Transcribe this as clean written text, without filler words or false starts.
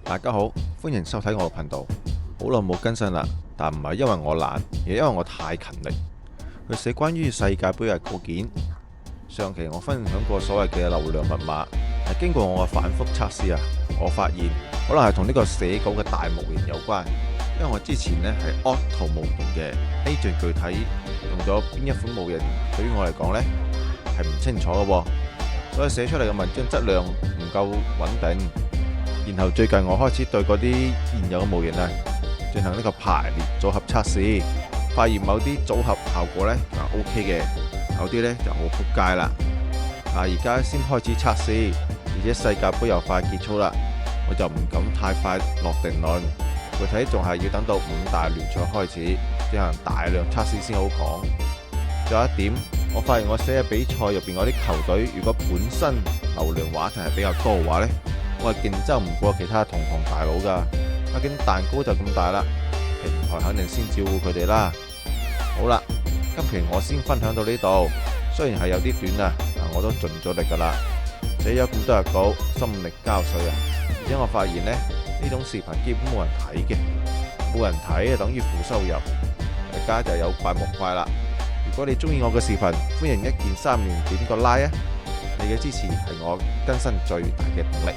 大家好，歡迎收睇我嘅頻道。好耐冇更新啦，但唔係因為我懶，而係因為我太勤力去寫關於世界盃嘅稿件。上期我分享過所謂嘅流量密碼，係經過我嘅反覆測試啊，我發現可能係同呢個寫稿嘅大模型有關。因為我之前呢係 Auto 模型嘅，最具體用咗邊一款模型，對於我嚟講呢係唔清楚嘅喎，所以寫出嚟嘅文章質量唔夠穩定。然後最近我開始對嗰啲現有嘅模型啊進行呢個排列組合測試，發現某啲組合效果呢係 OK 嘅，有啲呢就好撲街啦。而家先開始測試，而且世界盃又快結束啦，我就唔敢太快落定論，具體仲係要等到5大聯賽開始進行大量測試先好講。仲有一點，我發現我寫嘅比賽入邊嗰啲球隊，如果本身流量話題係比較多嘅話呢，我係競爭唔過其他同行大佬噶，畢竟蛋糕就咁大啦，平台肯定先照顧佢哋啦。好啦，今期我先分享到呢度，雖然係有啲短啊，但我都盡咗力噶啦，寫咗咁多日稿，心力交瘁啊！而且我發現呢種視頻基本冇人睇嘅，冇人睇就等於負收入，大家就有怪莫怪啦。如果你中意我嘅視頻，歡迎1鍵3連點個 like 啊！你嘅支持係我更新最大嘅動力。